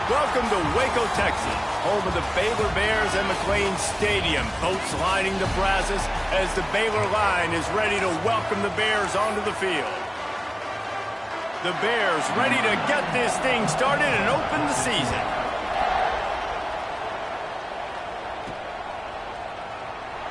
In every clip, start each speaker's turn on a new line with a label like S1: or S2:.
S1: Welcome to Waco, Texas, home of the Baylor Bears and McLean Stadium. Boats lining the brazos as the Baylor line is ready to welcome the Bears onto the field. The Bears ready to get this thing started and open the season.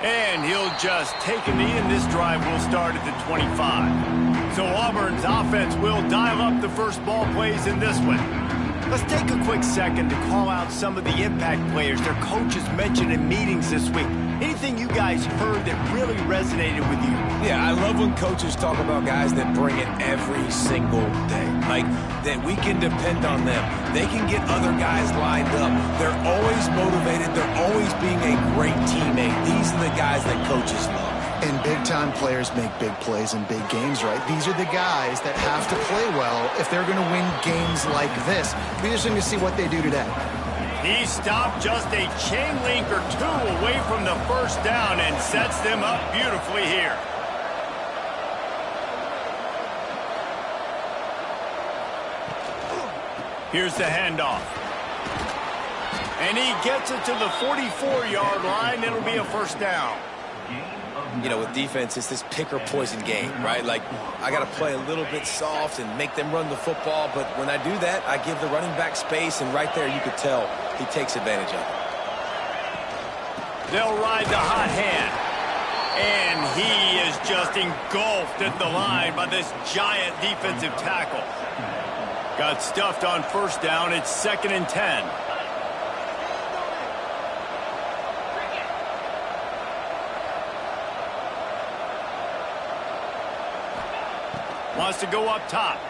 S1: And he'll just take a knee, and this drive will start at the 25. So Auburn's offense will dial up the first ball plays in this one. Let's take a quick second to call out some of the impact players their coaches mentioned in meetings this week. Anything you guys heard that really resonated with you?
S2: Yeah, I love when coaches talk about guys that bring it every single day. Like, that we can depend on them. They can get other guys lined up. They're always motivated. They're always being a great teammate. These are the guys that coaches love.
S3: And big-time players make big plays in big games, right? These are the guys that have to play well if they're going to win games like this. We're just going to see what they do today.
S1: He stopped just a chain link or two away from the first down and sets them up beautifully here. Here's the handoff. And he gets it to the 44-yard line. It'll be a first down.
S2: You know, with defense, it's this pick-or-poison game, right? Like, I got to play a little bit soft and make them run the football, but when I do that, I give the running back space, and right there you could tell he takes advantage of it.
S1: They'll ride the hot hand, and he is just engulfed at the line by this giant defensive tackle. Got stuffed on first down. It's 2nd and 10. Wants to go up top.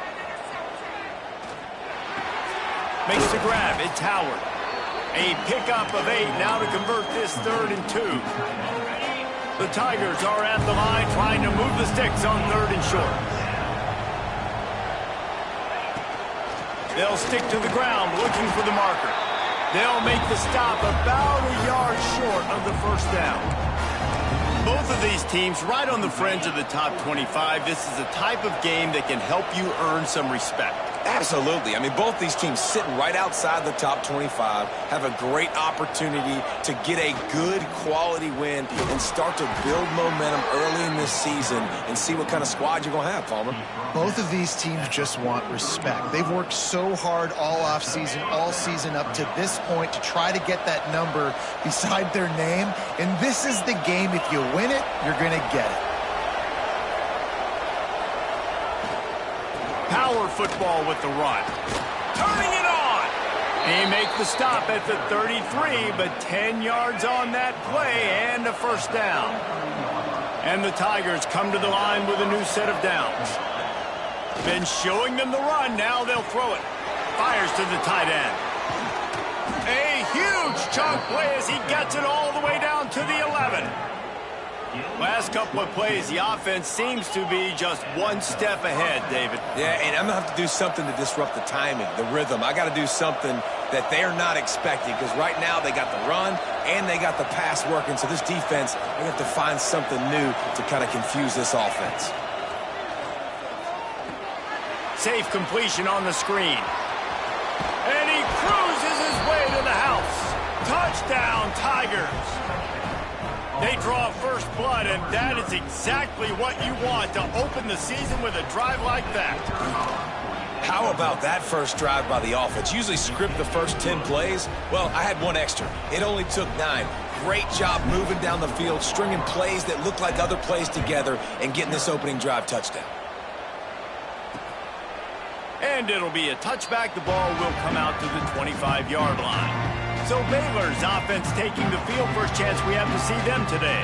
S1: Makes the grab. It's Howard. A pickup of 8 now to convert this 3rd and 2. The Tigers are at the line trying to move the sticks on 3rd and short. They'll stick to the ground looking for the marker. They'll make the stop about a yard short of the first down. Both of these teams right on the fringe of the top 25. This is a type of game that can help you earn some respect.
S2: Absolutely. I mean, both these teams sitting right outside the top 25 have a great opportunity to get a good quality win and start to build momentum early in this season and see what kind of squad you're going to have, Palmer.
S3: Both of these teams just want respect. They've worked so hard all offseason, all season up to this point to try to get that number beside their name. And this is the game. If you win it, you're going to get it.
S1: Power football with the run. Turning it on. He makes the stop at the 33, but 10 yards on that play and a first down. And the Tigers come to the line with a new set of downs. Been showing them the run. Now they'll throw it. Fires to the tight end. A huge chunk play as he gets it all the way down to the 11. Last couple of plays, the offense seems to be just one step ahead, David.
S2: Yeah, and I'm going to have to do something to disrupt the timing, the rhythm. I got to do something that they're not expecting because right now they got the run and they got the pass working. So this defense, they have to find something new to kind of confuse this offense.
S1: Safe completion on the screen. And he cruises his way to the house. Touchdown, Tigers. They draw first blood, and that is exactly what you want to open the season with a drive like that.
S2: How about that first drive by the offense? Usually script the first 10 plays. Well, I had one extra. It only took 9. Great job moving down the field, stringing plays that look like other plays together, and getting this opening drive touchdown.
S1: And it'll be a touchback. The ball will come out to the 25-yard line. So Baylor's offense taking the field. First chance we have to see them today.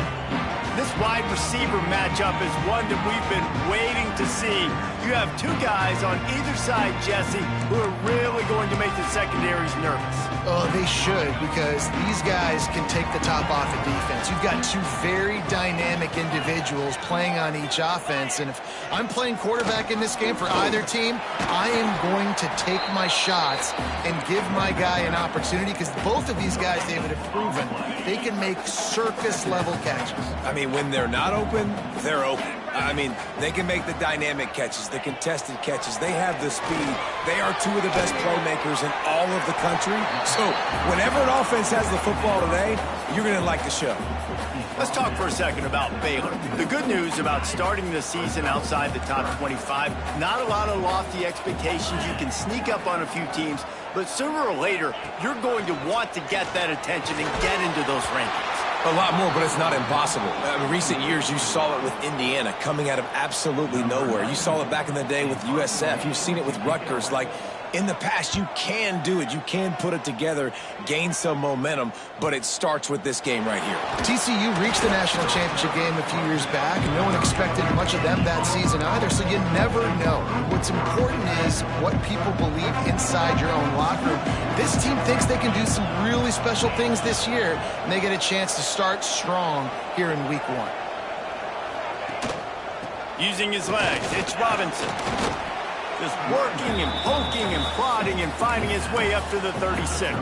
S1: This wide receiver matchup is one that we've been waiting to see. You have two guys on either side, Jesse, who are really going to make the secondaries nervous.
S3: Oh, they should, because these guys can take the top off of defense. You've got two very dynamic individuals playing on each offense, and if I'm playing quarterback in this game for either team, I am going to take my shots and give my guy an opportunity, because both of these guys, David, have proven they can make circus-level catches.
S2: I mean, when they're not open, they're open. I mean, they can make the dynamic catches, the contested catches. They have the speed. They are two of the best playmakers in all of the country. So whenever an offense has the football today, you're going to like the show.
S1: Let's talk for a second about Baylor. The good news about starting the season outside the top 25, not a lot of lofty expectations. You can sneak up on a few teams, but sooner or later, you're going to want to get that attention and get into those rankings.
S2: A lot more, but it's not impossible. In recent years, you saw it with Indiana coming out of absolutely nowhere. You saw it back in the day with USF. You've seen it with Rutgers. Like, in the past, you can do it. You can put it together, gain some momentum, but it starts with this game right here.
S3: TCU reached the national championship game a few years back, and no one expected much of them that season either, so you never know. What's important is what people believe inside your own locker room. This team thinks they can do some really special things this year, and they get a chance to start strong here in week 1.
S1: Using his legs, it's Robinson. Just working and poking and prodding and finding his way up to the 36.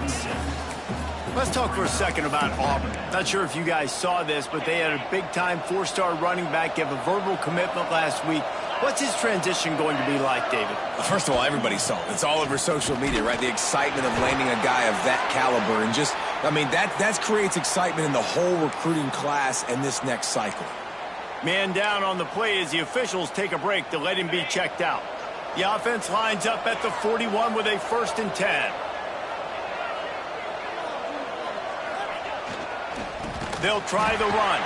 S1: Let's talk for a second about Auburn. Not sure if you guys saw this, but they had a big-time 4-star running back give a verbal commitment last week. What's his transition going to be like, David?
S2: First of all, everybody saw it. It's all over social media, right? The excitement of landing a guy of that caliber. And just, I mean, that creates excitement in the whole recruiting class and this next cycle.
S1: Man down on the play as the officials take a break to let him be checked out. The offense lines up at the 41 with a 1st and 10. They'll try the run.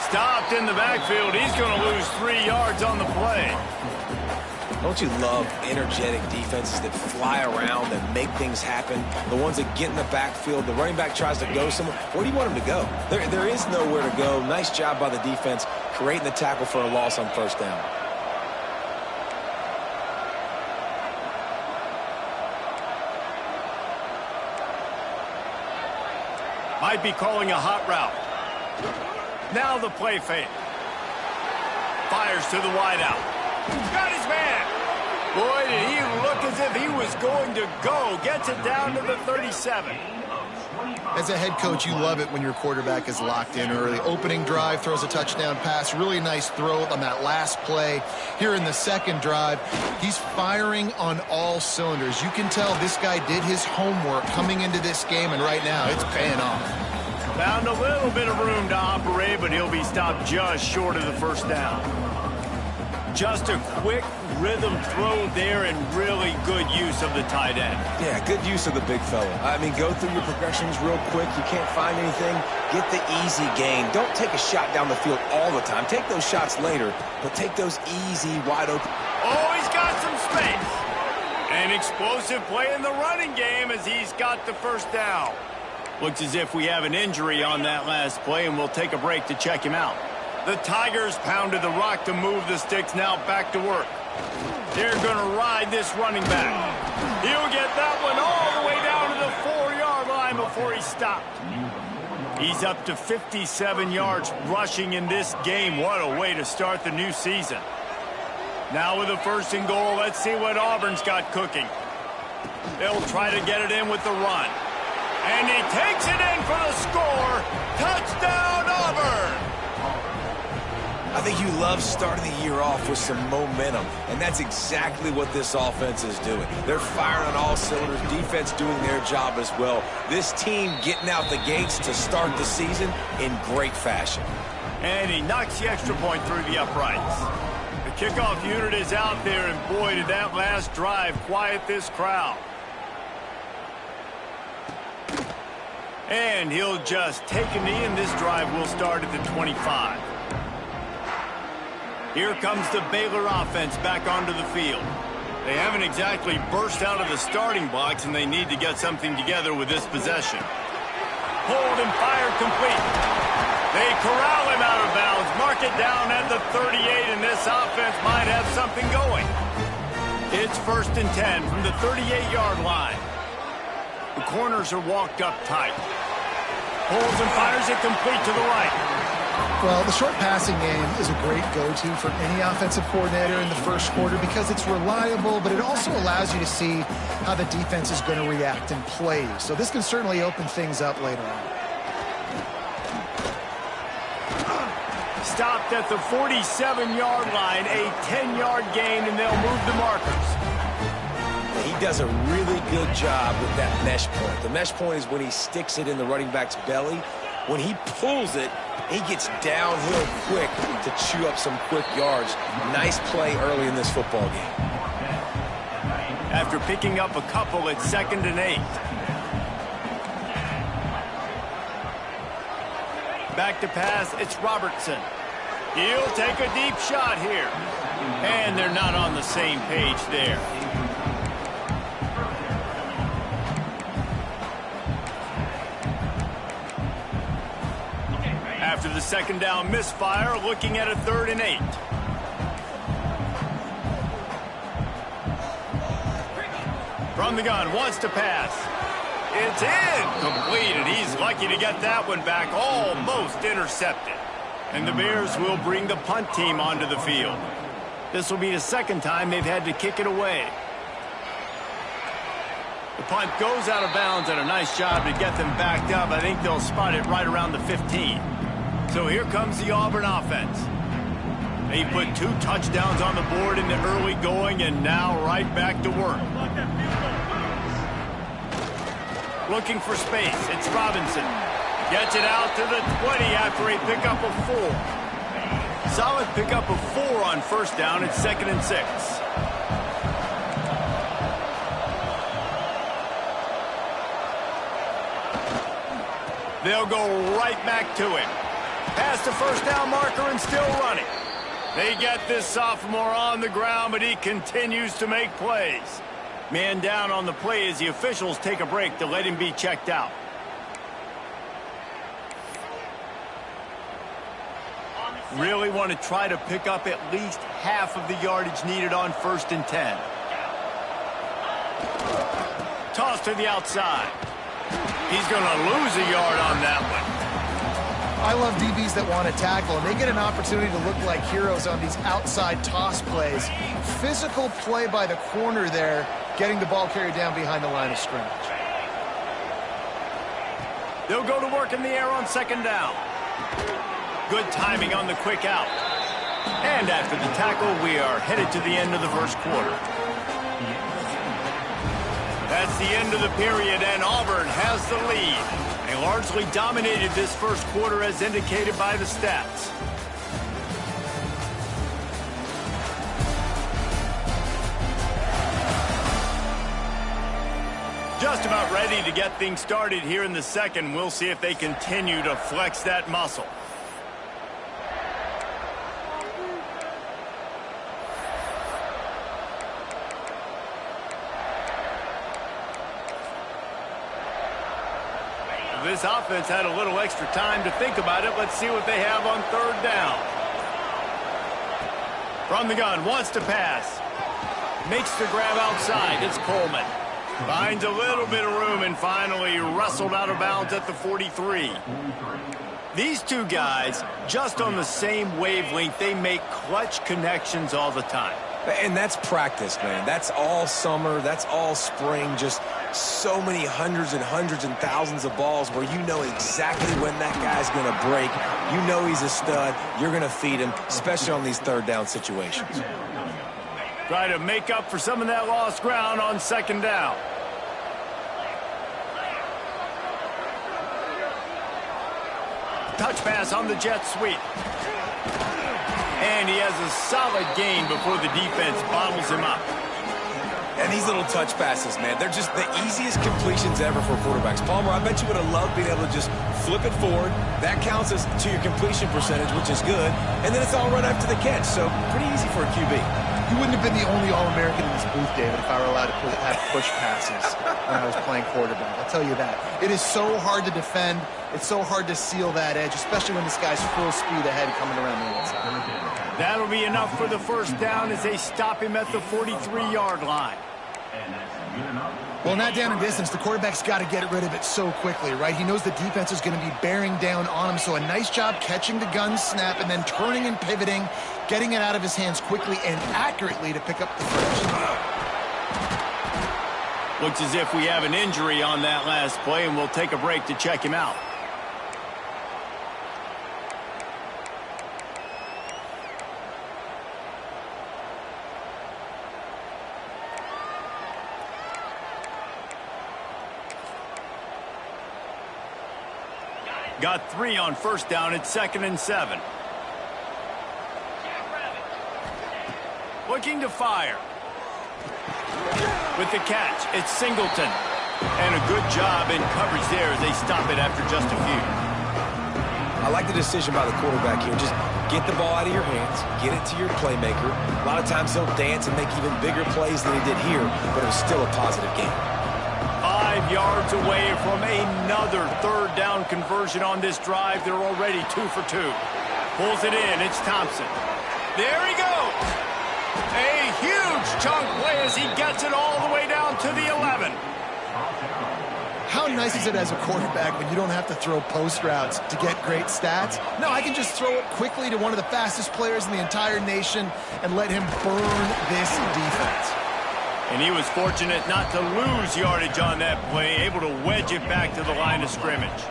S1: Stopped in the backfield. He's going to lose 3 yards on the play.
S2: Don't you love energetic defenses that fly around and make things happen? The ones that get in the backfield, the running back tries to go somewhere. Where do you want him to go? There is nowhere to go. Nice job by the defense creating the tackle for a loss on 1st down.
S1: Might be calling a hot route. Now the play fake. Fires to the wideout. Got his man. Boy, did he look as if he was going to go. Gets it down to the 37.
S3: As a head coach, you love it when your quarterback is locked in early. Opening drive, throws a touchdown pass. Really nice throw on that last play. Here in the 2nd drive, he's firing on all cylinders. You can tell this guy did his homework coming into this game, and right now it's paying off.
S1: Found a little bit of room to operate, but he'll be stopped just short of the 1st down. Just a quick rhythm throw there and really good use of the tight end.
S2: Yeah, good use of the big fella. I mean, go through your progressions real quick. You can't find anything. Get the easy gain. Don't take a shot down the field all the time. Take those shots later, but take those easy, wide open.
S1: Oh, he's got some space. An explosive play in the running game as he's got the 1st down. Looks as if we have an injury on that last play, and we'll take a break to check him out. The Tigers pounded the rock to move the sticks, now back to work. They're going to ride this running back. He'll get that one all the way down to the 4-yard line before he's stopped. He's up to 57 yards rushing in this game. What a way to start the new season. Now with a 1st and goal, let's see what Auburn's got cooking. They'll try to get it in with the run. And he takes it in for the score. Touchdown, Auburn!
S2: I think you love starting the year off with some momentum, and that's exactly what this offense is doing. They're firing on all cylinders, defense doing their job as well. This team getting out the gates to start the season in great fashion.
S1: And he knocks the extra point through the uprights. The kickoff unit is out there, and boy, did that last drive quiet this crowd. And he'll just take a knee, and this drive will start at the 25. Here comes the Baylor offense back onto the field. They haven't exactly burst out of the starting blocks, and they need to get something together with this possession. Hold and fire complete. They corral him out of bounds, mark it down at the 38, and this offense might have something going. It's 1st and 10 from the 38-yard line. The corners are walked up tight. Holds and fires it complete to the right.
S3: Well, the short passing game is a great go-to for any offensive coordinator in the 1st quarter because it's reliable, but it also allows you to see how the defense is going to react and play. So this can certainly open things up later on.
S1: Stopped at the 47-yard line, a 10-yard gain, and they'll move the markers.
S2: He does a really good job with that mesh point. The mesh point is when he sticks it in the running back's belly. When he pulls it, he gets downhill quick to chew up some quick yards. Nice play early in this football game.
S1: After picking up a couple, it's 2nd and 8. Back to pass, it's Robertson. He'll take a deep shot here. And they're not on the same page there. After the 2nd down misfire, looking at a 3rd and 8. From the gun, wants to pass. It's incomplete, he's lucky to get that one back, almost intercepted. And the Bears will bring the punt team onto the field. This will be the 2nd time they've had to kick it away. The punt goes out of bounds, and a nice job to get them backed up. I think they'll spot it right around the 15. So here comes the Auburn offense. They put 2 touchdowns on the board in the early going, and now right back to work. Looking for space. It's Robinson. Gets it out to the 20 after a pickup of 4. Solid pickup of 4 on 1st down. It's 2nd and 6. They'll go right back to him. Past the 1st down marker and still running. They get this sophomore on the ground, but he continues to make plays. Man down on the play as the officials take a break to let him be checked out. Really want to try to pick up at least half of the yardage needed on 1st and 10. Toss to the outside. He's going to lose a yard on that one.
S3: I love DBs that want to tackle, and they get an opportunity to look like heroes on these outside toss plays. Physical play by the corner there, getting the ball carried down behind the line of scrimmage.
S1: They'll go to work in the air on 2nd down. Good timing on the quick out. And after the tackle, we are headed to the end of the 1st quarter. That's the end of the period, and Auburn has the lead. They largely dominated this 1st quarter as indicated by the stats. Just about ready to get things started here in the 2nd. We'll see if they continue to flex that muscle. This offense had a little extra time to think about it. Let's see what they have on 3rd down. From the gun, wants to pass. Makes the grab outside. It's Coleman. Finds a little bit of room and finally wrestled out of bounds at the 43. These two guys, just on the same wavelength, they make clutch connections all the time.
S2: And that's practice, man. That's all summer. That's all spring. Just so many hundreds and thousands of balls where you know exactly when that guy's going to break. You know he's a stud. You're going to feed him, especially on these 3rd down situations.
S1: Try to make up for some of that lost ground on 2nd down. Touch pass on the jet sweep. And he has a solid gain before the defense bottles him up.
S2: And these little touch passes, man, they're just the easiest completions ever for quarterbacks. Palmer, I bet you would have loved being able to just flip it forward. That counts as to your completion percentage, which is good. And then it's all right after the catch, so pretty easy for a QB.
S3: You wouldn't have been the only All-American in this booth, David, if I were allowed to have push passes when I was playing quarterback. I'll tell you that. It is so hard to defend. It's so hard to seal that edge, especially when this guy's full speed ahead coming around the inside.
S1: That'll be enough for the 1st down as they stop him at the 43-yard line.
S3: Well, not down in distance. The quarterback's got to get rid of it so quickly, right? He knows the defense is going to be bearing down on him, so a nice job catching the gun snap and then turning and pivoting, getting it out of his hands quickly and accurately to pick up the first.
S1: Looks as if we have an injury on that last play, and we'll take a break to check him out. Got 3 on first down at 2nd and 7. Looking to fire. With the catch, it's Singleton. And a good job in coverage there as they stop it after just a few.
S2: I like the decision by the quarterback here. Just get the ball out of your hands, get it to your playmaker. A lot of times he'll dance and make even bigger plays than he did here, but it was still a positive game.
S1: 5 yards away from another third down conversion on this drive. They're already 2 for 2. Pulls it in. It's Thompson. There he goes. A huge chunk play as he gets it all the way down to the 11.
S3: How nice is it as a quarterback when you don't have to throw post routes to get great stats? No, I can just throw it quickly to one of the fastest players in the entire nation and let him burn this defense.
S1: And he was fortunate not to lose yardage on that play, able to wedge it back to the line of scrimmage.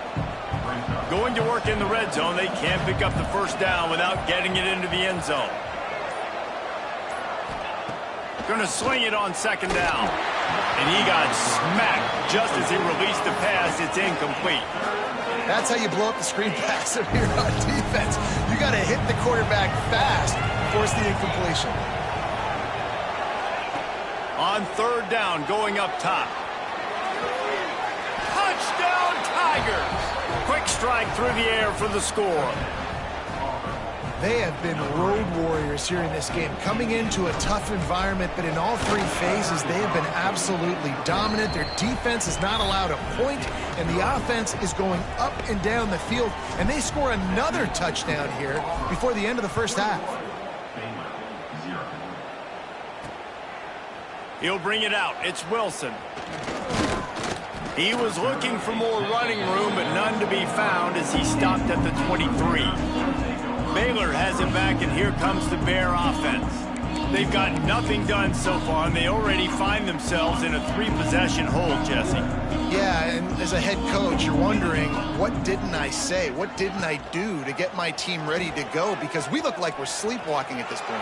S1: Going to work in the red zone, they can't pick up the first down without getting it into the end zone. Going to sling it on 2nd down. And he got smacked just as he released the pass. It's incomplete.
S3: That's how you blow up the screen pass if you're on defense. You got to hit the quarterback fast, force the incompletion.
S1: On 3rd down, going up top. Touchdown, Tigers! Quick strike through the air for the score.
S3: They have been road warriors here in this game, coming into a tough environment, but in all 3 phases, they have been absolutely dominant. Their defense is not allowed a point, and the offense is going up and down the field, and they score another touchdown here before the end of the first half.
S1: He'll bring it out. It's Wilson. He was looking for more running room, but none to be found as he stopped at the 23. Baylor has it back, and here comes the Bear offense. They've got nothing done so far, and they already find themselves in a 3-possession hole, Jesse.
S3: Yeah, and as a head coach, you're wondering, what didn't I say? What didn't I do to get my team ready to go? Because we look like we're sleepwalking at this point.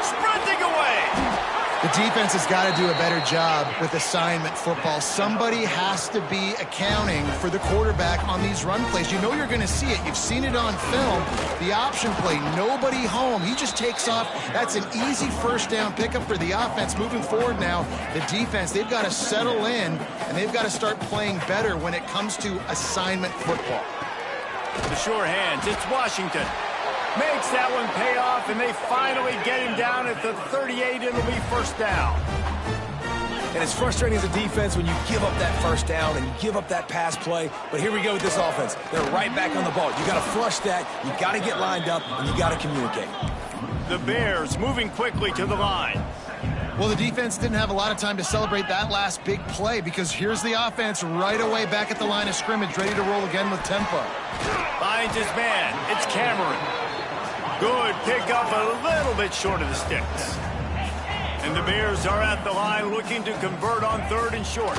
S1: Sprinting away!
S3: The defense has got to do a better job with assignment football. Somebody has to be accounting for the quarterback on these run plays. You know you're going to see it. You've seen it on film. The option play, nobody home. He just takes off. That's an easy first down pickup for the offense. Moving forward now, the defense, they've got to settle in, and they've got to start playing better when it comes to assignment football.
S1: The sure hands, it's Washington. Makes that one pay off, and they finally get him down at the 38. It'll be first down.
S2: And it's frustrating as a defense when you give up that first down and you give up that pass play. But here we go with this offense. They're right back on the ball. You got to flush that. You got to get lined up, and you got to communicate.
S1: The Bears moving quickly to the line.
S3: Well, the defense didn't have a lot of time to celebrate that last big play because here's the offense right away back at the line of scrimmage, ready to roll again with tempo.
S1: Finds his man. It's Cameron. Good pickup, a little bit short of the sticks. And the Bears are at the line looking to convert on 3rd and short.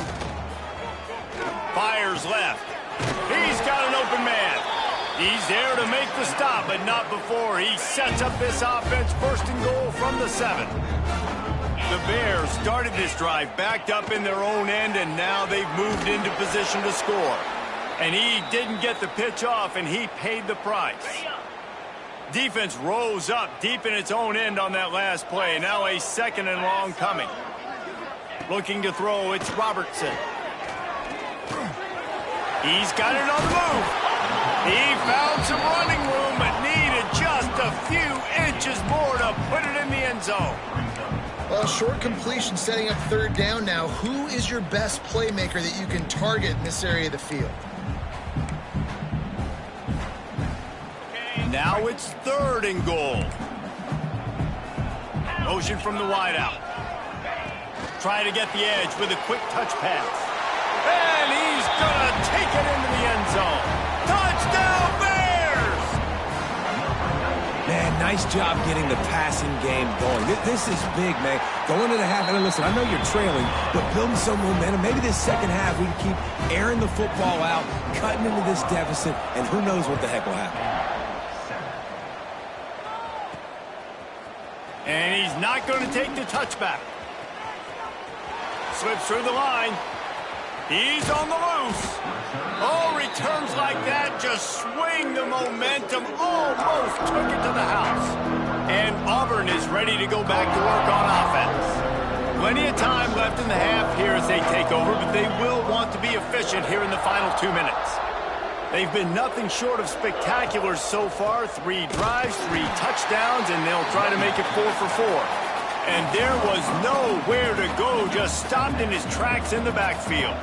S1: Fires left. He's got an open man. He's there to make the stop, but not before he sets up this offense. 1st and goal from the 7. The Bears started this drive backed up in their own end, and now they've moved into position to score. And he didn't get the pitch off, and he paid the price. Defense rose up deep in its own end on that last play. Now a 2nd and long coming. Looking to throw, it's Robertson. He's got it on the move. He found some running room, but needed just a few inches more to put it in the end zone.
S3: Well, short completion setting up 3rd down now. Who is your best playmaker that you can target in this area of the field?
S1: Now it's 3rd and goal. Motion from the wideout. Try to get the edge with a quick touch pass. And he's going to take it into the end zone. Touchdown, Bears!
S2: Man, nice job getting the passing game going. This is big, man. Going into the half, and listen, I know you're trailing, but building some momentum. Maybe this second half we can keep airing the football out, cutting into this deficit, and who knows what the heck will happen.
S1: And he's not going to take the touchback. Slips through the line. He's on the loose. Oh, returns like that just swing the momentum. Almost took it to the house. And Auburn is ready to go back to work on offense. Plenty of time left in the half here as they take over, but they will want to be efficient here in the final 2 minutes. They've been nothing short of spectacular so far. 3 drives, 3 touchdowns, and they'll try to make it 4 for 4. And there was nowhere to go, just stopped in his tracks in the backfield.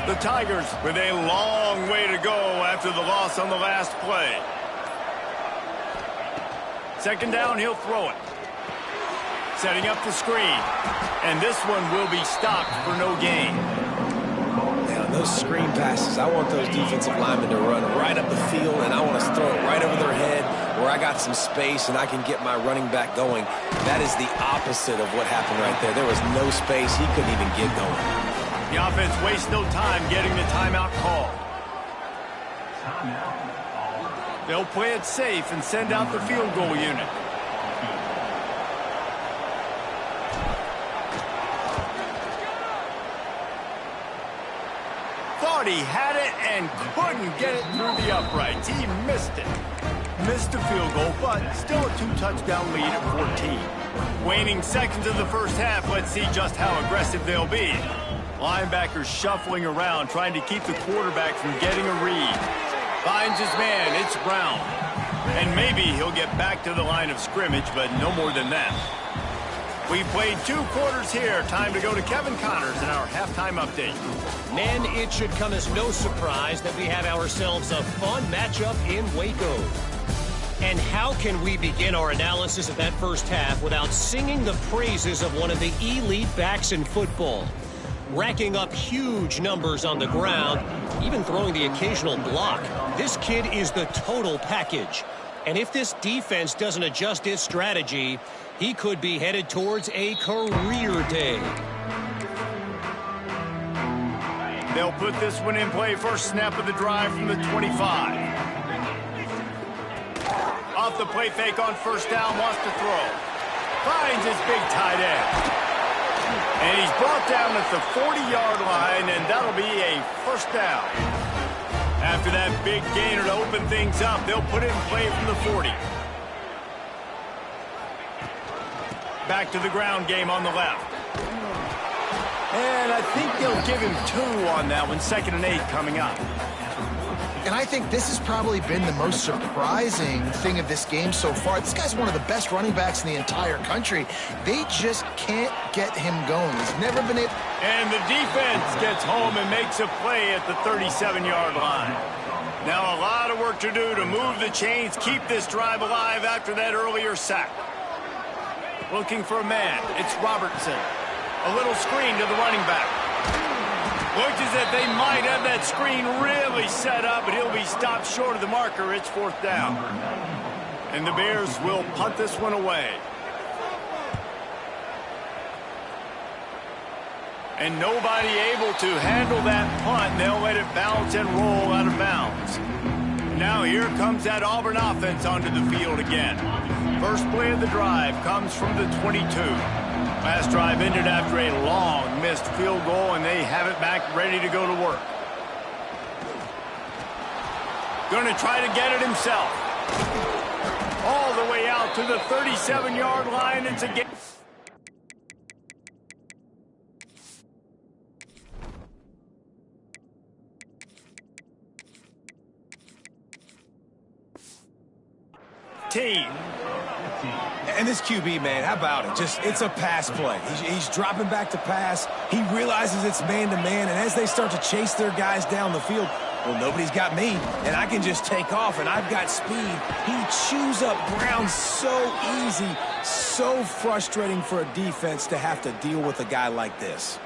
S1: The Tigers with a long way to go after the loss on the last play. Second down, he'll throw it. Setting up the screen. And this one will be stopped for no gain.
S2: Now, those screen passes, I want those defensive linemen to run right up the field, and I want to throw it right over their head where I got some space and I can get my running back going. That is the opposite of what happened right there. There was no space. He couldn't even get going.
S1: The offense wastes no time getting the timeout call. They'll play it safe and send out the field goal unit. Thought he had it and couldn't get it through the uprights. He missed it. Missed a field goal, but still a 2-touchdown lead at 14. Waning seconds of the first half, let's see just how aggressive they'll be. Linebackers shuffling around, trying to keep the quarterback from getting a read. Finds his man, it's Brown. And maybe he'll get back to the line of scrimmage, but no more than that. We played 2 quarters here. Time to go to Kevin Connors in our halftime update.
S4: Men, it should come as no surprise that we have ourselves a fun matchup in Waco. And how can we begin our analysis of that first half without singing the praises of one of the elite backs in football? Racking up huge numbers on the ground, even throwing the occasional block. This kid is the total package. And if this defense doesn't adjust its strategy, he could be headed towards a career day.
S1: They'll put this one in play. First snap of the drive from the 25. Off the play fake on first down, wants to throw. Finds his big tight end. And he's brought down at the 40-yard line, and that'll be a first down. After that big gainer to open things up, they'll put it in play from the 40. Back to the ground game on the left. And I think they'll give him 2 on that one. 2nd and 8 coming up.
S3: And I think this has probably been the most surprising thing of this game so far. This guy's one of the best running backs in the entire country. They just can't get him going. He's never been able...
S1: And the defense gets home and makes a play at the 37-yard line. Now a lot of work to do to move the chains, keep this drive alive after that earlier sack. Looking for a man. It's Robertson. A little screen to the running back. Looks as if they might have that screen really set up, but he'll be stopped short of the marker. It's 4th down. And the Bears will punt this one away. And nobody able to handle that punt. They'll let it bounce and roll out of bounds. Now here comes that Auburn offense onto the field again. First play of the drive comes from the 22. Last drive ended after a long missed field goal, and they have it back ready to go to work. Going to try to get it himself. All the way out to the 37-yard line. It's a game.
S2: And this QB, man, how about it? It's a pass play. He's dropping back to pass. He realizes it's man-to-man, and as they start to chase their guys down the field, well, nobody's got me, and I can just take off, and I've got speed. He chews up ground so easy, so frustrating for a defense to have to deal with a guy like this.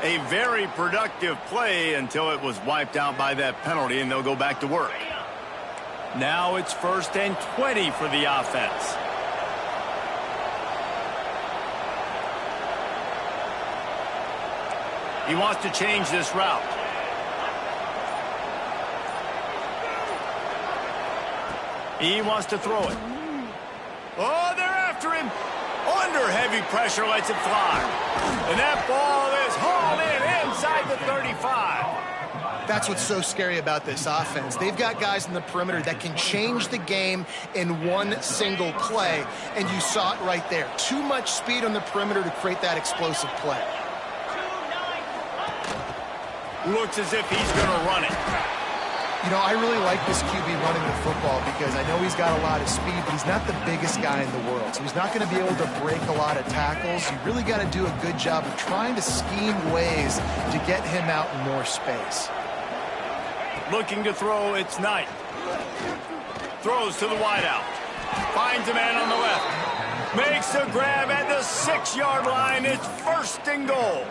S1: A very productive play until it was wiped out by that penalty, and they'll go back to work. Now it's 1st and 20 for the offense. He wants to change this route. He wants to throw it. Oh, they're after after him. Under heavy pressure, lets it fly. And that ball is hauled in inside the 35.
S3: That's what's so scary about this offense. They've got guys in the perimeter that can change the game in one single play, and you saw it right there. Too much speed on the perimeter to create that explosive play.
S1: Looks as if he's going to run it.
S3: You know, I really like this QB running the football because I know he's got a lot of speed, but he's not the biggest guy in the world. So he's not going to be able to break a lot of tackles. You really got to do a good job of trying to scheme ways to get him out in more space.
S1: Looking to throw, it's Knight. Throws to the wideout. Finds a man on the left. Makes a grab at the 6-yard line. It's 1st and goal.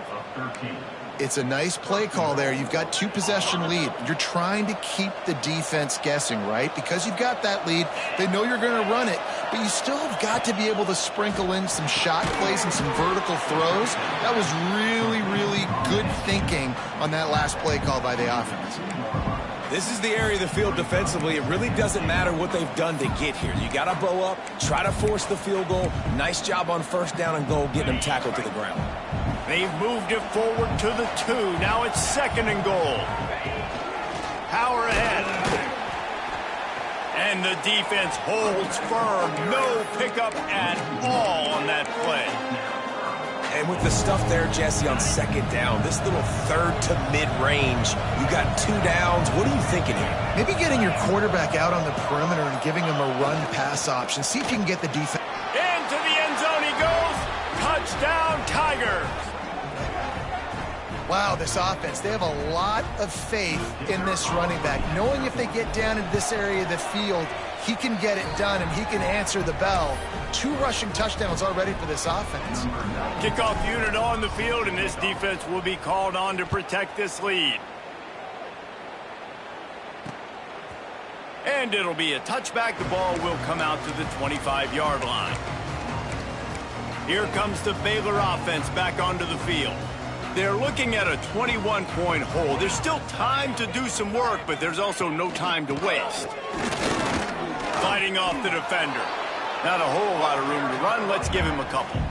S3: It's a nice play call there. You've got 2-possession lead. You're trying to keep the defense guessing, right? Because you've got that lead, they know you're going to run it, but you still have got to be able to sprinkle in some shot plays and some vertical throws. That was really, really good thinking on that last play call by the offense.
S2: This is the area of the field defensively. It really doesn't matter what they've done to get here. You got to bow up, try to force the field goal. Nice job on 1st down and goal, getting them tackled to the ground.
S1: They've moved it forward to the 2. Now it's 2nd and goal. Power ahead. And the defense holds firm. No pickup at all on that play.
S2: And with the stuff there, Jesse, on 2nd down, this little 3rd to mid-range, you got 2 downs. What are you thinking here?
S3: Maybe getting your quarterback out on the perimeter and giving him a run-pass option. See if you can get the defense.
S1: Into the end zone he goes. Touchdown, Tigers.
S3: Wow, this offense, they have a lot of faith in this running back, knowing if they get down into this area of the field, he can get it done and he can answer the bell. 2 rushing touchdowns already for this offense.
S1: Kickoff unit on the field, and this defense will be called on to protect this lead. And it'll be a touchback. The ball will come out to the 25-yard line. Here comes the Baylor offense back onto the field. They're looking at a 21-point hold. There's still time to do some work, but there's also no time to waste. Fighting off the defender. Not a whole lot of room to run. Let's give him a couple.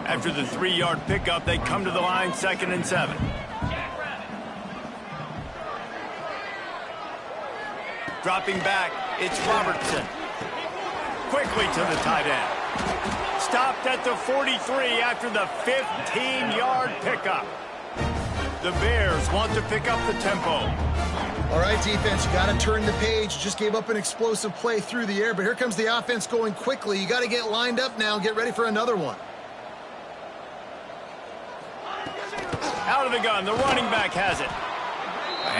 S1: After the 3-yard pickup, they come to the line, 2nd and 7. Dropping back, it's Robertson. Quickly to the tight end. Stopped at the 43 after the 15-yard pickup. The Bears want to pick up the tempo.
S3: All right, defense, you got to turn the page. Just gave up an explosive play through the air, but here comes the offense going quickly. You got to get lined up now and get ready for another one.
S1: Out of the gun, the running back has it.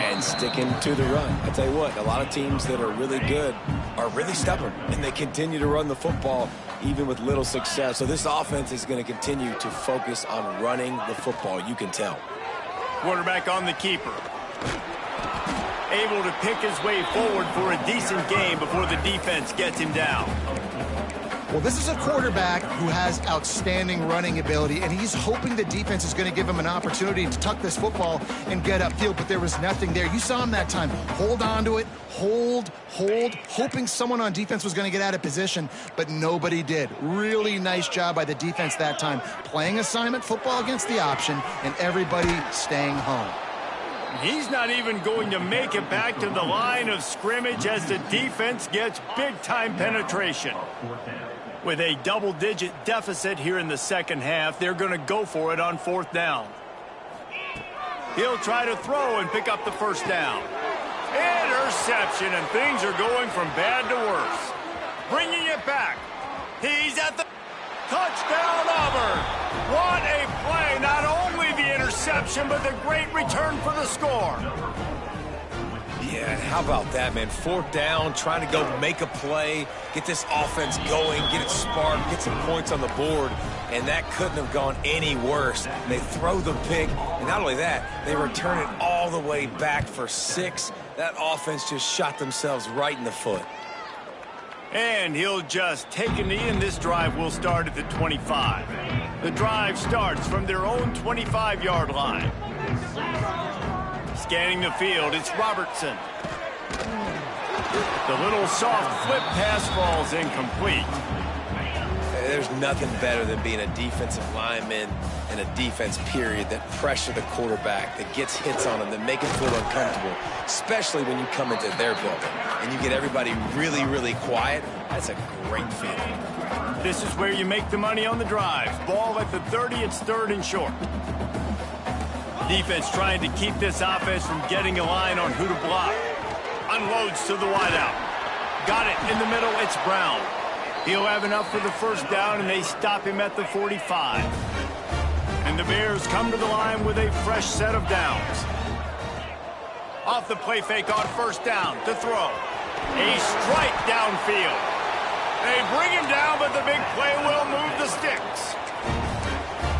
S2: And sticking to the run. I'll tell you what, a lot of teams that are really good are really stubborn, and they continue to run the football even with little success. So this offense is going to continue to focus on running the football, you can tell.
S1: Quarterback on the keeper. Able to pick his way forward for a decent game before the defense gets him down.
S3: Well, this is a quarterback who has outstanding running ability, and he's hoping the defense is going to give him an opportunity to tuck this football and get upfield, but there was nothing there. You saw him that time. Hold on to it, hold, hoping someone on defense was going to get out of position, but nobody did. Really nice job by the defense that time, playing assignment football against the option, and everybody staying home.
S1: He's not even going to make it back to the line of scrimmage as the defense gets big-time penetration. With a double-digit deficit here in the 2nd half, they're going to go for it on 4th down. He'll try to throw and pick up the 1st down. Interception, and things are going from bad to worse. Bringing it back. He's at the touchdown, Auburn. What a play. Not only the interception, but the great return for the score.
S2: Yeah, how about that, man? 4th down, trying to go make a play, get this offense going, get it sparked, get some points on the board, and that couldn't have gone any worse. They throw the pick, and not only that, they return it all the way back for 6. That offense just shot themselves right in the foot.
S1: And he'll just take a knee, and this drive will start at the 25. The drive starts from their own 25-yard line. Scanning the field, it's Robertson. The little soft flip pass falls incomplete.
S2: there's nothing better than being a defensive lineman and a defense period that pressure the quarterback, that gets hits on him, that make him feel uncomfortable, especially when you come into their building and you get everybody really, really quiet. That's a great feeling.
S1: This is where you make the money on the drives. Ball at the 30, it's 3rd and short. Defense trying to keep this offense from getting a line on who to block. Unloads to the wideout. Got it in the middle, it's Brown. He'll have enough for the first down, and they stop him at the 45. And the Bears come to the line with a fresh set of downs. Off the play fake on 1st down to throw. A strike downfield. They bring him down, but the big play will move the sticks.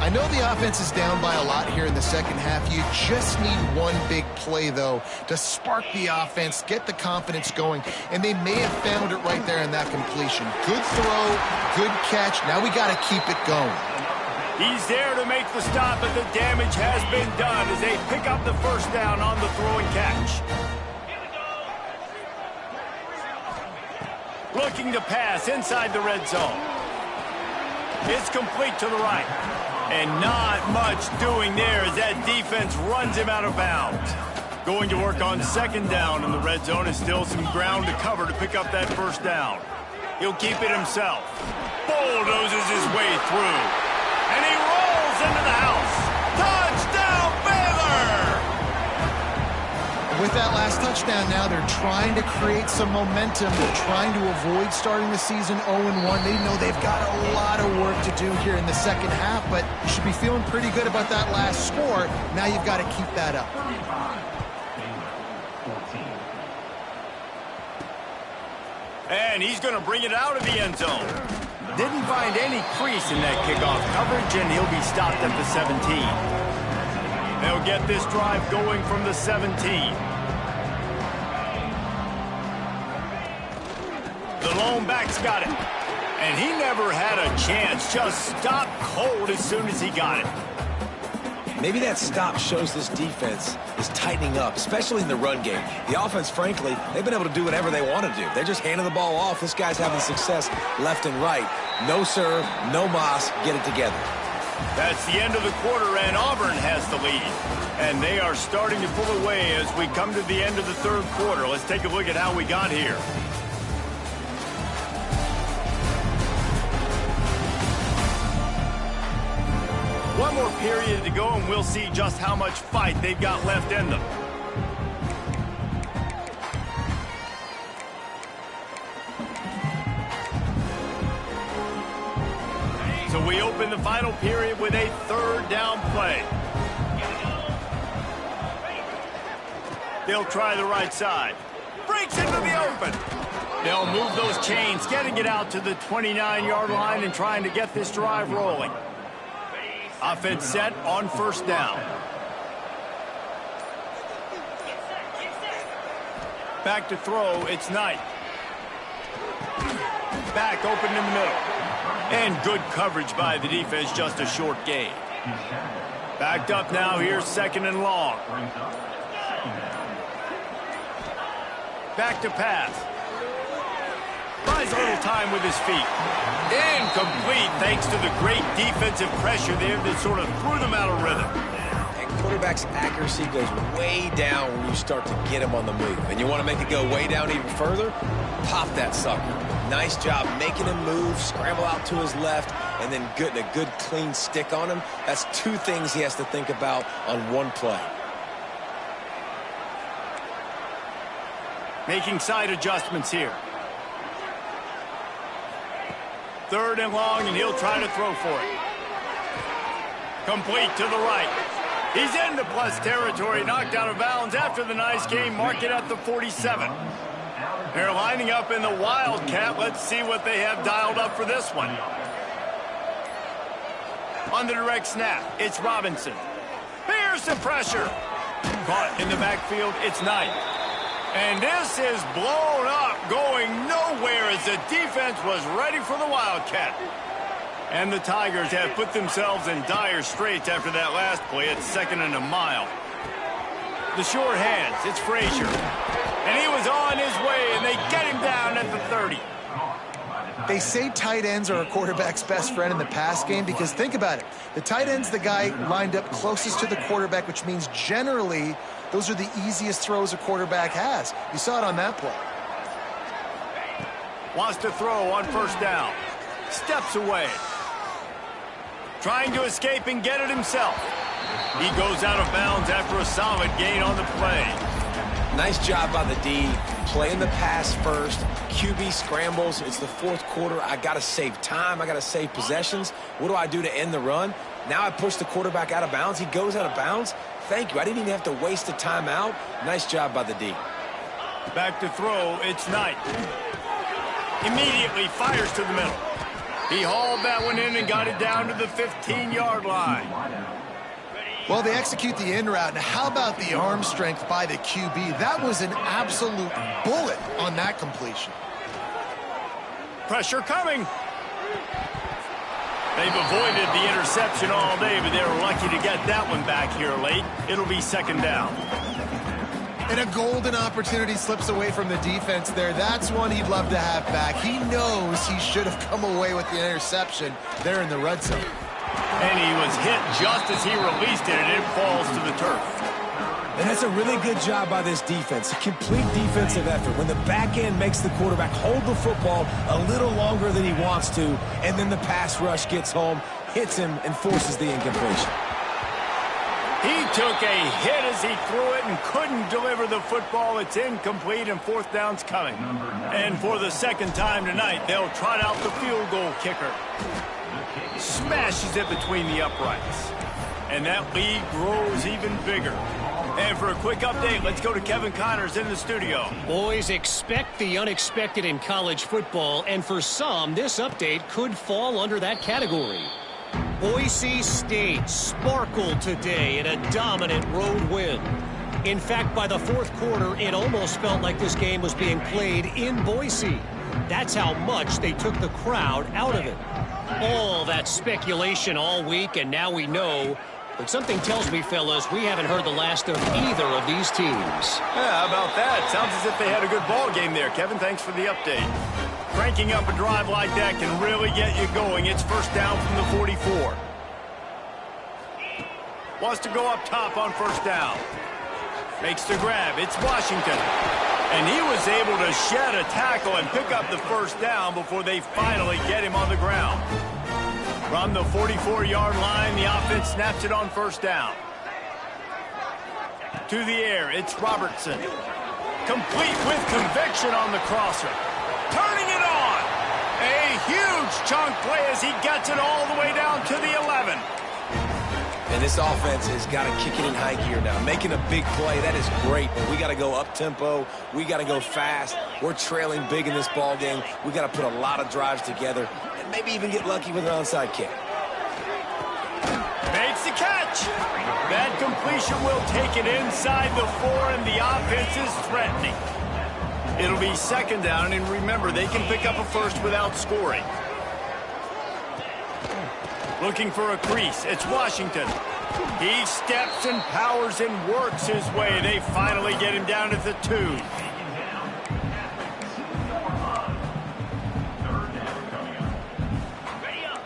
S3: I know the offense is down by a lot here in the second half. You just need one big play, though, to spark the offense, get the confidence going, and they may have found it right there in that completion. Good throw, good catch. Now we got to keep it going.
S1: He's there to make the stop, but the damage has been done as they pick up the first down on the throw and catch. Looking to pass inside the red zone. It's complete to the right. And not much doing there as that defense runs him out of bounds. Going to work on 2nd down in the red zone, and still some ground to cover to pick up that first down. He'll keep it himself. Bulldozes his way through. And he rolls into the house. Touchdown, Baylor!
S3: With that last touchdown now, they're trying to create some momentum. They're trying to avoid starting the season 0-1. They know they've got a lot of work to do here in the second half, but you should be feeling pretty good about that last score. Now you've got to keep that up.
S1: And he's going to bring it out of the end zone. Didn't find any crease in that kickoff coverage, and he'll be stopped at the 17. They'll get this drive going from the 17. The lone back's got it. And he never had a chance. Just stopped cold as soon as he got it.
S2: Maybe that stop shows this defense is tightening up, especially in the run game. The offense, frankly, they've been able to do whatever they want to do. They're just handing the ball off. This guy's having success left and right. No serve, no moss, get it together.
S1: That's the end of the quarter, and Auburn has the lead. And they are starting to pull away as we come to the end of the 3rd quarter. Let's take a look at how we got here. One more period to go, and we'll see just how much fight they've got left in them. So we open the final period with a 3rd down play. They'll try the right side. Breaks into the open. They'll move those chains, getting it out to the 29-yard line and trying to get this drive rolling. Offense set on 1st down. Back to throw, it's Knight. Back open in the middle. And good coverage by the defense, just a short gain. Backed up now, here's 2nd and long. Back to pass. Buys a little time with his feet. Incomplete thanks to the great defensive pressure there that sort of threw them out of rhythm.
S2: And quarterback's accuracy goes way down when you start to get him on the move. And you want to make it go way down even further? Pop that sucker. Nice job making him move, scramble out to his left, and then getting a good clean stick on him. That's 2 things he has to think about on one play.
S1: Making side adjustments here. 3rd and long, and he'll try to throw for it. Complete to the right. He's into plus territory, knocked out of bounds after the nice game. Mark it at the 47. They're lining up in the Wildcat. Let's see what they have dialed up for this one. On the direct snap, it's Robinson. Here's some pressure. Caught in the backfield, it's Knight. And this is blown up, going nowhere as the defense was ready for the Wildcat. And the Tigers have put themselves in dire straits after that last play. It's 2nd and a mile. The short hands, it's Frazier. And he was on his way, and they get him down at the 30.
S3: They say tight ends are a quarterback's best friend in the pass game because think about it. The tight end's the guy lined up closest to the quarterback, which means generally those are the easiest throws a quarterback has. You saw it on that play.
S1: Wants to throw on first down. Steps away. Trying to escape and get it himself. He goes out of bounds after a solid gain on the play.
S2: Nice job by the D. Playing the pass first. QB scrambles. It's the fourth quarter. I got to save time. I got to save possessions. What do I do to end the run? Now I push the quarterback out of bounds. He goes out of bounds. Thank you. I didn't even have to waste a timeout. Nice job by the D.
S1: Back to throw. It's Knight. Immediately fires to the middle. He hauled that one in and got it down to the 15-yard line.
S3: Well, they execute the in route. Now, how about the arm strength by the QB? That was an absolute bullet on that completion.
S1: Pressure coming. They've avoided the interception all day, but they were lucky to get that one back here late. It'll be second down.
S3: And a golden opportunity slips away from the defense there. That's one he'd love to have back. He knows he should have come away with the interception there in the red zone.
S1: And he was hit just as he released it, and it falls to the turf.
S2: And that's a really good job by this defense. A complete defensive effort. When the back end makes the quarterback hold the football a little longer than he wants to, and then the pass rush gets home, hits him, and forces the incompletion.
S1: He took a hit as he threw it and couldn't deliver the football. It's incomplete, and fourth down's coming. And for the second time tonight, they'll trot out the field goal kicker. Smashes it between the uprights. And that lead grows even bigger. And for a quick update, let's go to Kevin Connors in the studio.
S4: Boys, expect the unexpected in college football, and for some, this update could fall under that category. Boise State sparkled today in a dominant road win. In fact, by the fourth quarter, it almost felt like this game was being played in Boise. That's how much they took the crowd out of it. All that speculation all week, and now we know. But something tells me, fellas, we haven't heard the last of either of these teams.
S1: Yeah, how about that? Sounds as if they had a good ball game there. Kevin, thanks for the update. Cranking up a drive like that can really get you going. It's first down from the 44. Wants to go up top on first down. Makes the grab. It's Washington. And he was able to shed a tackle and pick up the first down before they finally get him on the ground. From the 44-yard line, the offense snaps it on first down. To the air, it's Robertson. Complete with conviction on the crosser. Turning it on. A huge chunk play as he gets it all the way down to the 11.
S2: And this offense has got to kick it in high gear now. Making a big play, that is great, but we got to go up-tempo. We got to go fast. We're trailing big in this ball game. We got to put a lot of drives together and maybe even get lucky with an onside kick.
S1: Makes the catch. That completion will take it inside the 4, and the offense is threatening. It'll be second down, and remember, they can pick up a first without scoring. Looking for a crease. It's Washington. He steps and powers and works his way. They finally get him down at the 2.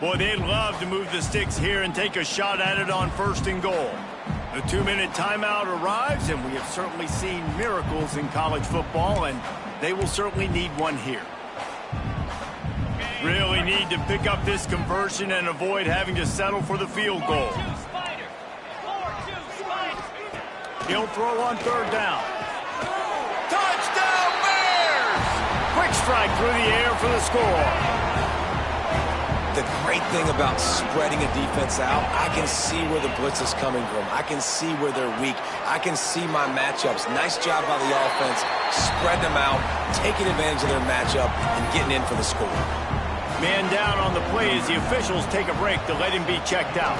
S1: Boy, they'd love to move the sticks here and take a shot at it on first and goal. The 2-minute timeout arrives, and we have certainly seen miracles in college football, and they will certainly need one here. Really need to pick up this conversion and avoid having to settle for the field goal. He'll throw on third down. Touchdown Bears! Quick strike through the air for the score.
S2: The great thing about spreading a defense out, I can see where the blitz is coming from. I can see where they're weak. I can see my matchups. Nice job by the offense. Spread them out, taking advantage of their matchup, and getting in for the score.
S1: Man down on the play as the officials take a break to let him be checked out.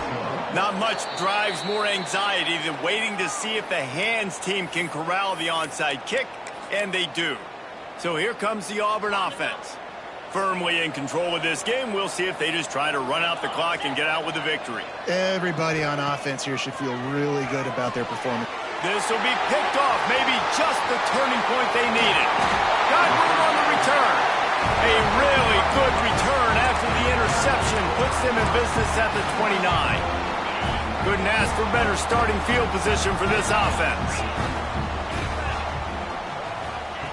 S1: Not much drives more anxiety than waiting to see if the hands team can corral the onside kick, and they do. So here comes the Auburn offense. Firmly in control of this game. We'll see if they just try to run out the clock and get out with a victory.
S3: Everybody on offense here should feel really good about their performance.
S1: This will be picked off. Maybe just the turning point they needed. Got room on the return. A really good return after the interception puts them in business at the 29. Couldn't ask for better starting field position for this offense.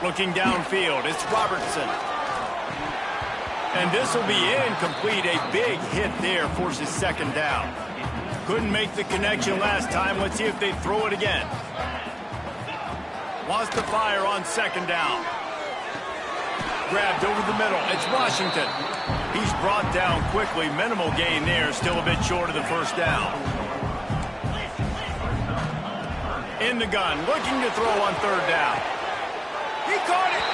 S1: Looking downfield, it's Robertson. And this will be incomplete. A big hit there forces second down. Couldn't make the connection last time. Let's see if they throw it again. Wants to fire on second down. Grabbed over the middle. It's Washington. He's brought down quickly. Minimal gain there. Still a bit short of the first down. In the gun. Looking to throw on third down. He caught it.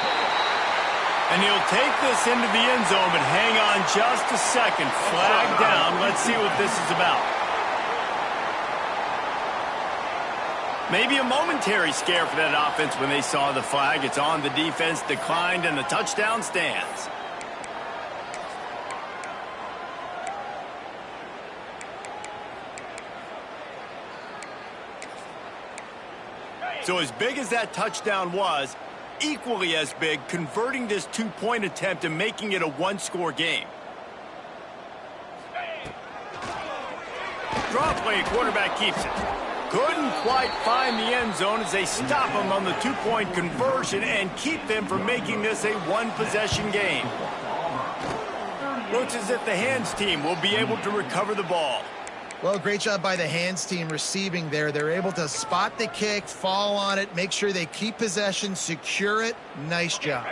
S1: And he'll take this into the end zone, but hang on just a second. Flag down. Let's see what this is about. Maybe a momentary scare for that offense when they saw the flag. It's on, the defense declined, and the touchdown stands. So as big as that touchdown was, equally as big, converting this two-point attempt and making it a one-score game. Draw play, quarterback keeps it. Couldn't quite find the end zone as they stop him on the two-point conversion and keep them from making this a one-possession game. Looks as if the hands team will be able to recover the ball.
S3: Well, great job by the hands team receiving there. They're able to spot the kick, fall on it, make sure they keep possession, secure it. Nice job.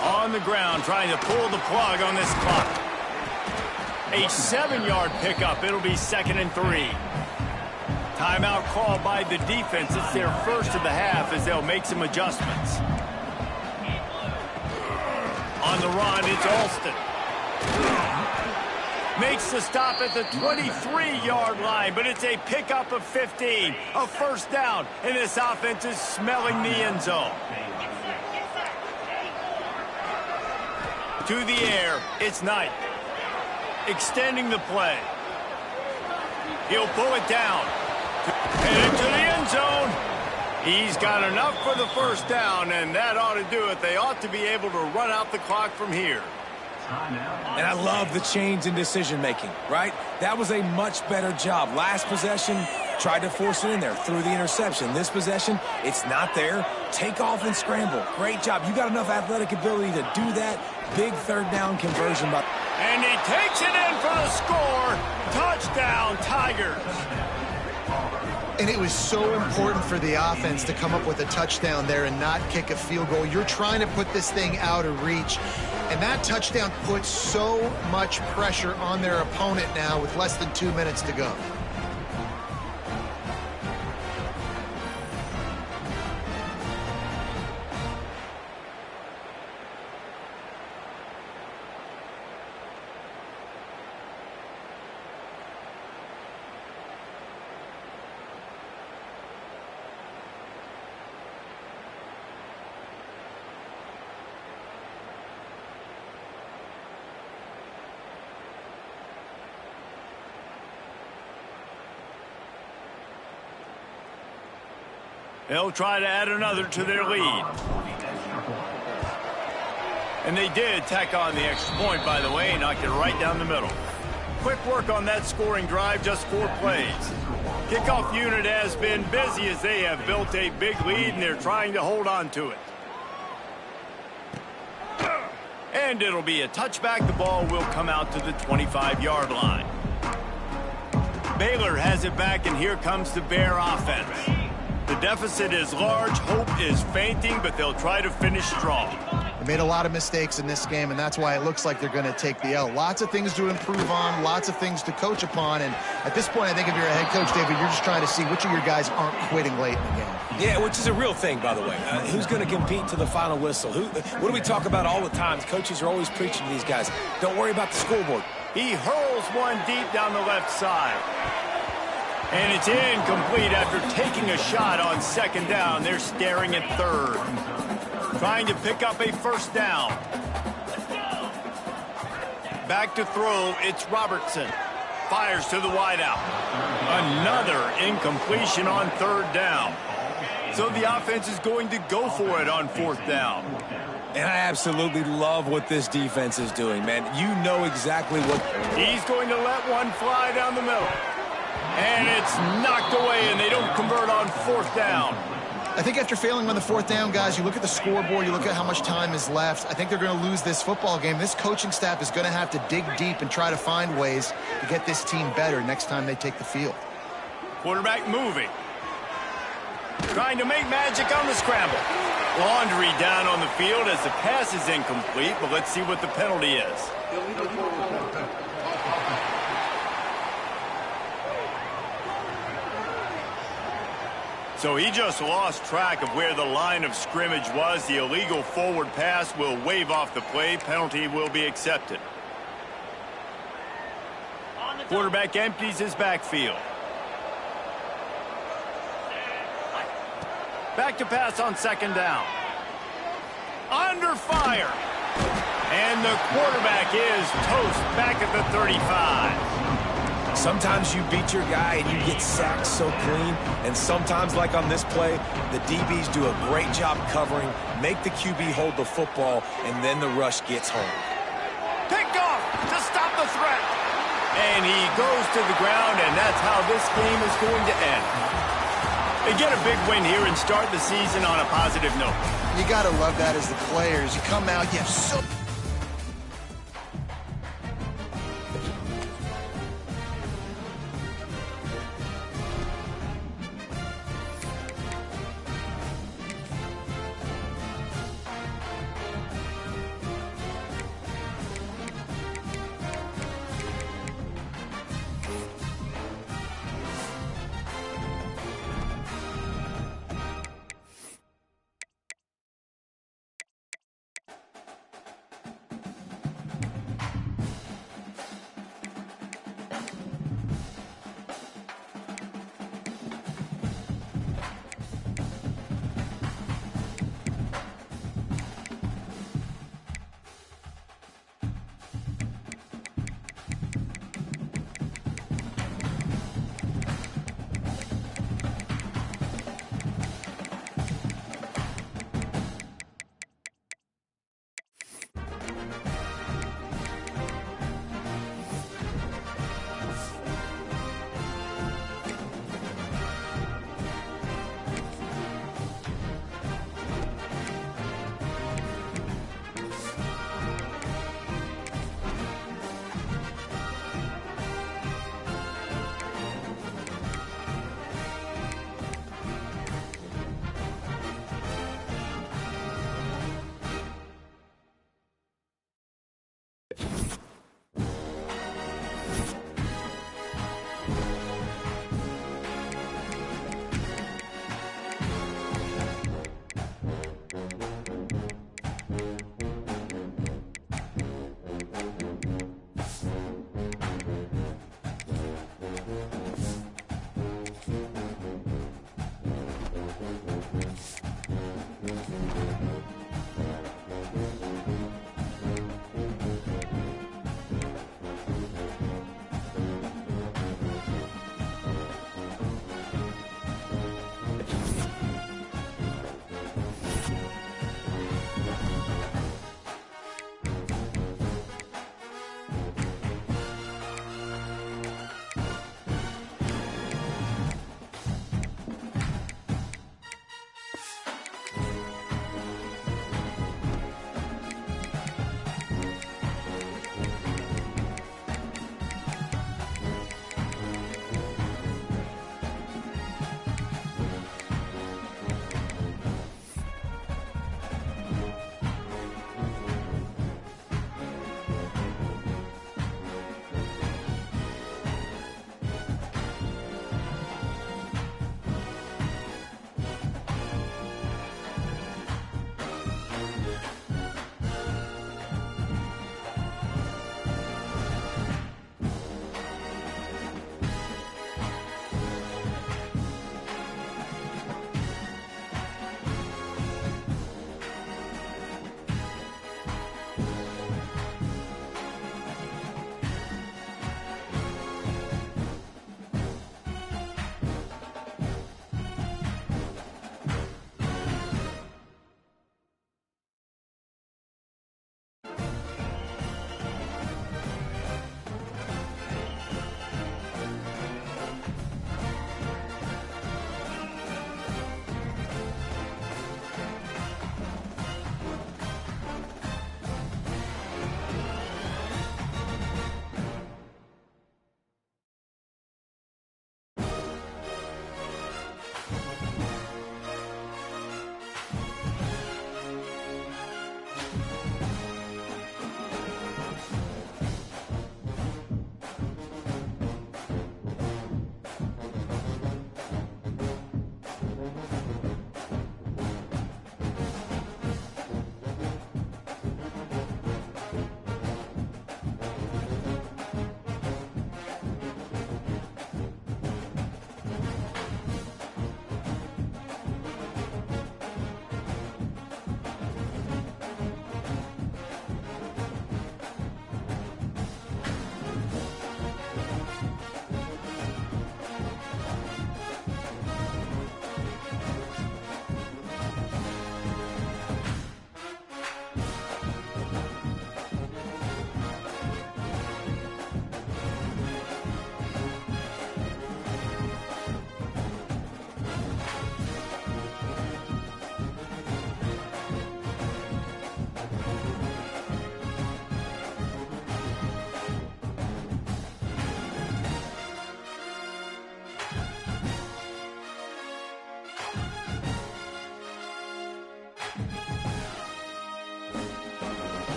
S1: On the ground, trying to pull the plug on this clock. A 7-yard pickup. It'll be 2nd and 3. Timeout called by the defense. It's their first of the half as they'll make some adjustments. On the run, it's Alston. Makes the stop at the 23-yard line, but it's a pickup of 15. A first down, and this offense is smelling the end zone. To the air, it's Knight. Extending the play. He'll pull it down. And into the end zone. He's got enough for the first down, and that ought to do it. They ought to be able to run out the clock from here.
S2: And I love the change in decision-making, right? That was a much better job. Last possession, tried to force it in there, threw the interception. This possession, it's not there. Take off and scramble. Great job. You got enough athletic ability to do that. Big third down conversion.
S1: And he takes it in for the score. Touchdown, Tigers.
S3: And it was so important for the offense to come up with a touchdown there and not kick a field goal. You're trying to put this thing out of reach. And that touchdown puts so much pressure on their opponent now with less than 2 minutes to go.
S1: They'll try to add another to their lead. And they did tack on the extra point, by the way, knocked it right down the middle. Quick work on that scoring drive, just 4 plays. Kickoff unit has been busy as they have built a big lead, and they're trying to hold on to it. And it'll be a touchback. The ball will come out to the 25-yard line. Baylor has it back, and here comes the Bear offense. The deficit is large, hope is fainting, but they'll try to finish strong.
S3: They made a lot of mistakes in this game, and that's why it looks like they're going to take the L. Lots of things to improve on, lots of things to coach upon, and at this point, I think if you're a head coach, David, you're just trying to see which of your guys aren't quitting late in the game.
S2: Yeah, which is a real thing, by the way. Who's going to compete to the final whistle? What do we talk about all the time? Coaches are always preaching to these guys. Don't worry about the scoreboard.
S1: He hurls one deep down the left side. And it's incomplete after taking a shot on second down. They're staring at third. Trying to pick up a first down. Back to throw, it's Robertson. fires to the wideout. Another incompletion on third down. So the offense is going to go for it on fourth down.
S2: And I absolutely love what this defense is doing, man. You know exactly what...
S1: He's going to let one fly down the middle. And it's knocked away, and they don't convert on fourth down.
S3: I think after failing on the fourth down, guys, you look at the scoreboard, you look at how much time is left. I think they're going to lose this football game. This coaching staff is going to have to dig deep and try to find ways to get this team better next time they take the field.
S1: Quarterback moving. Trying to make magic on the scramble. Laundry down on the field as the pass is incomplete, but let's see what the penalty is. So he just lost track of where the line of scrimmage was. The illegal forward pass will wave off the play. Penalty will be accepted. Quarterback empties his backfield. Back to pass on second down. Under fire. And the quarterback is toast back at the 35.
S2: Sometimes you beat your guy and you get sacked so clean, and sometimes, like on this play, the DBs do a great job covering, make the QB hold the football, and then the rush gets home.
S1: Picked off to stop the threat. And he goes to the ground, and that's how this game is going to end. They get a big win here and start the season on a positive note.
S3: You got to love that as the players. You come out, you have so...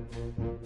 S3: Bye.